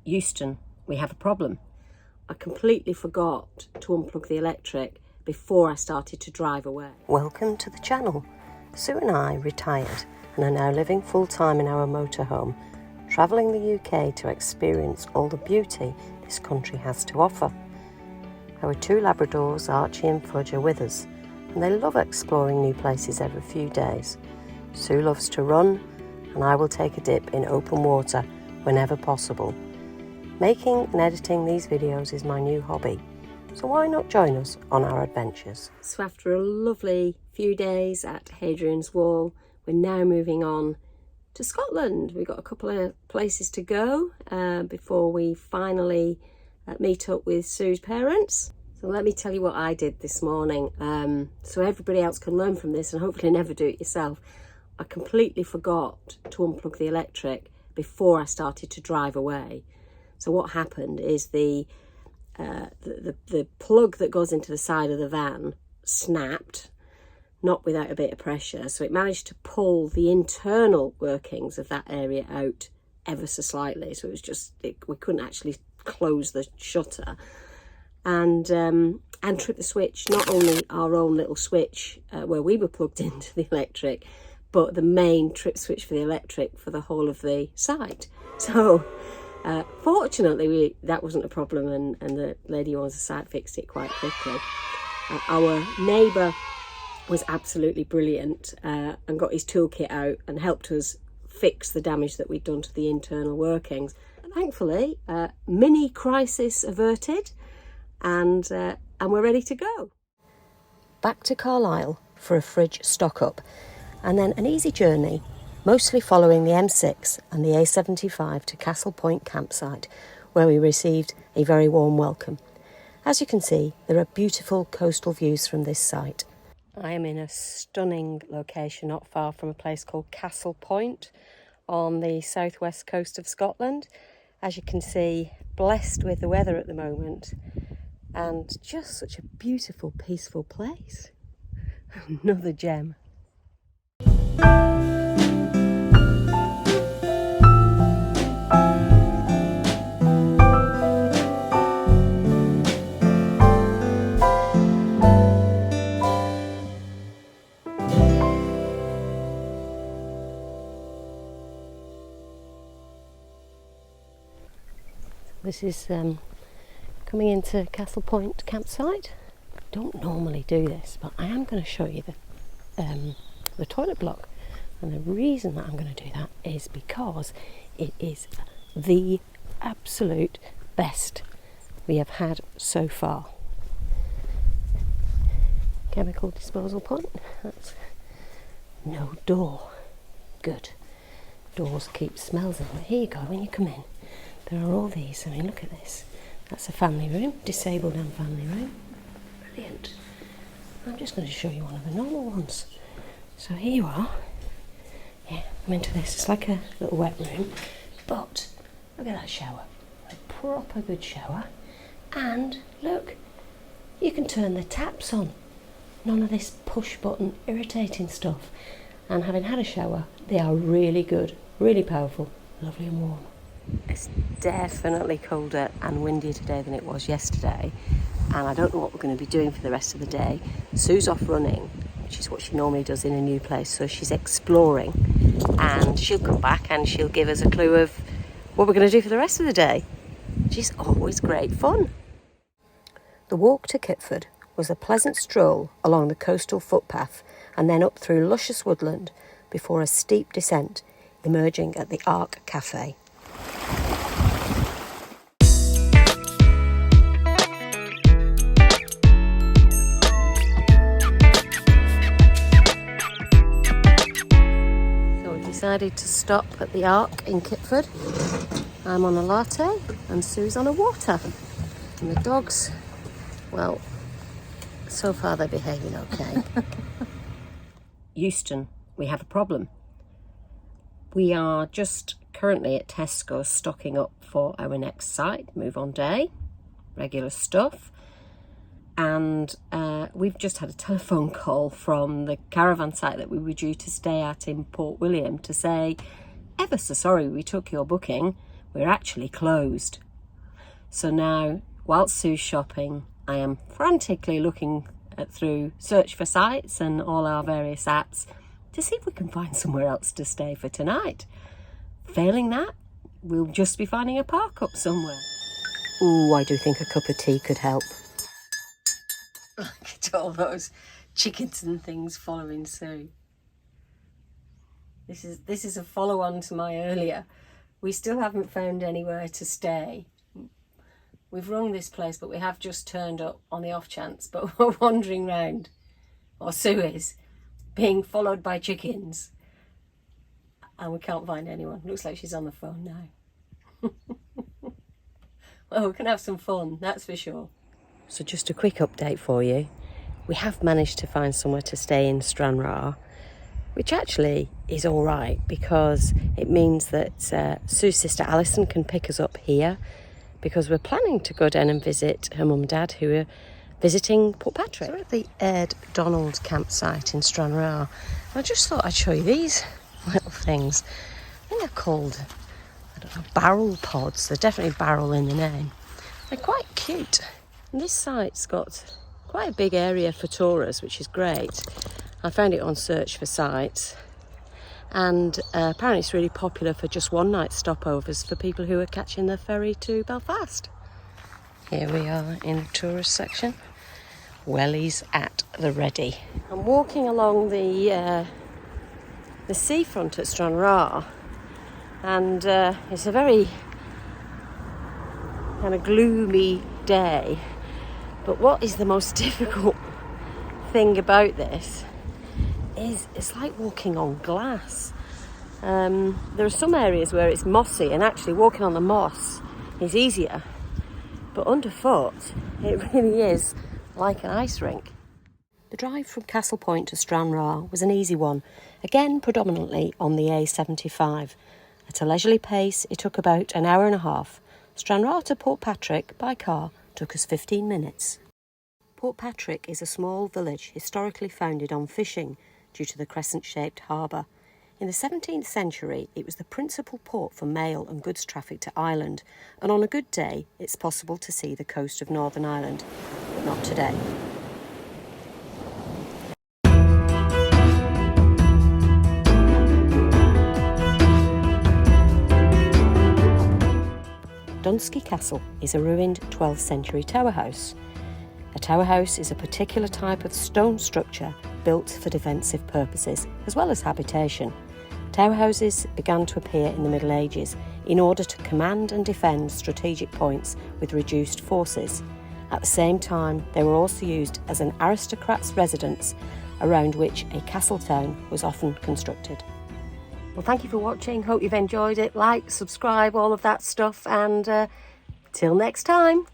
Euston, we have a problem. I completely forgot to unplug the electric before I started to drive away. Welcome to the channel. Sue and I retired and are now living full-time in our motorhome, travelling the UK to experience all the beauty this country has to offer. Our two Labradors, Archie and Fudge, are with us, and they love exploring new places every few days. Sue loves to run, and I will take a dip in open water whenever possible. Making and editing these videos is my new hobby, so why not join us on our adventures? So after a lovely few days at Hadrian's Wall, we're now moving on to Scotland. We've got a couple of places to go before we finally meet up with Sue's parents. So let me tell you what I did this morning, so everybody else can learn from this and hopefully never do it yourself. I completely forgot to unplug the electric before I started to drive away. So what happened is the plug that goes into the side of the van snapped, not without a bit of pressure. So it managed to pull the internal workings of that area out ever so slightly. So it was just, we couldn't actually close the shutter. And trip the switch, not only our own little switch where we were plugged into the electric, but the main trip switch for the electric for the whole of the site. So fortunately that wasn't a problem, and the lady who owns the site fixed it quite quickly. Our neighbour was absolutely brilliant and got his toolkit out and helped us fix the damage that we'd done to the internal workings. Thankfully, mini crisis averted, and we're ready to go. Back to Carlisle for a fridge stock up, and then an easy journey, mostly following the M6 and the A75 to Castle Point campsite, where we received a very warm welcome. As you can see, there are beautiful coastal views from this site. I am in a stunning location not far from a place called Castle Point on the southwest coast of Scotland. As you can see, blessed with the weather at the moment, and just such a beautiful, peaceful place. Another gem. This is coming into Castle Point campsite. Don't normally do this, but I am going to show you the toilet block, and the reason that I'm going to do that is because it is the absolute best we have had so far. Chemical disposal point. That's no door. Good. Doors keep smells in. But here you go. When you come in, there are all these. I mean, look at this. That's a family room, disabled and family room. Brilliant. I'm just going to show you one of the normal ones. So here you are. Yeah, I'm into this. It's like a little wet room, but look at that shower. A proper good shower. And look, you can turn the taps on. None of this push button irritating stuff. And having had a shower, they are really good, really powerful, lovely and warm. It's definitely colder and windier today than it was yesterday, and I don't know what we're going to be doing for the rest of the day. Sue's off running, which is what she normally does in a new place, so she's exploring, and she'll come back and she'll give us a clue of what we're going to do for the rest of the day. She's always great fun. The walk to Kipford was a pleasant stroll along the coastal footpath and then up through luscious woodland before a steep descent, emerging at the Ark Cafe. Decided to stop at the Ark in Kipford. I'm on a latte and Sue's on a water. And the dogs, well, so far they're behaving okay. Euston, we have a problem. We are just currently at Tesco stocking up for our next site, move on day, regular stuff. And we've just had a telephone call from the caravan site that we were due to stay at in Port William to say, ever so sorry we took your booking, we're actually closed. So now, whilst Sue's shopping, I am frantically looking through search for sites and all our various apps to see if we can find somewhere else to stay for tonight. Failing that, we'll just be finding a park up somewhere. Ooh, I do think a cup of tea could help. Look at all those chickens and things following Sue. This is a follow-on to my earlier. We still haven't found anywhere to stay. We've rung this place, but we have just turned up on the off chance, but we're wandering round, or Sue is, being followed by chickens. And we can't find anyone. Looks like she's on the phone now. Well, we can have some fun, that's for sure. So just a quick update for you. We have managed to find somewhere to stay in Stranraer, which actually is all right because it means that Sue's sister Alison can pick us up here, because we're planning to go down and visit her mum and dad, who are visiting Port Patrick. So we're at the Aird Donald Campsite in Stranraer. I just thought I'd show you these little things. I think they're called, I don't know, barrel pods. They're definitely barrel in the name. They're quite cute. And this site's got quite a big area for tourists, which is great. I found it on Search for Sites. And apparently it's really popular for just one night stopovers for people who are catching the ferry to Belfast. Here we are in the tourist section. Wellies at the ready. I'm walking along the seafront at Stranraer, and it's a very kind of gloomy day. But what is the most difficult thing about this is it's like walking on glass. There are some areas where it's mossy, and actually walking on the moss is easier, but underfoot it really is like an ice rink. The drive from Castle Point to Stranraer was an easy one, again predominantly on the A75. At a leisurely pace it took about an hour and a half. Stranraer to Port Patrick by car took us 15 minutes. Port Patrick is a small village historically founded on fishing due to the crescent-shaped harbour. In the 17th century, it was the principal port for mail and goods traffic to Ireland, and on a good day, it's possible to see the coast of Northern Ireland, but not today. Dunskey Castle is a ruined 12th century tower house. A tower house is a particular type of stone structure built for defensive purposes, as well as habitation. Tower houses began to appear in the Middle Ages in order to command and defend strategic points with reduced forces. At the same time, they were also used as an aristocrat's residence around which a castle town was often constructed. Well, thank you for watching. Hope you've enjoyed it. Like, subscribe, all of that stuff, and till next time.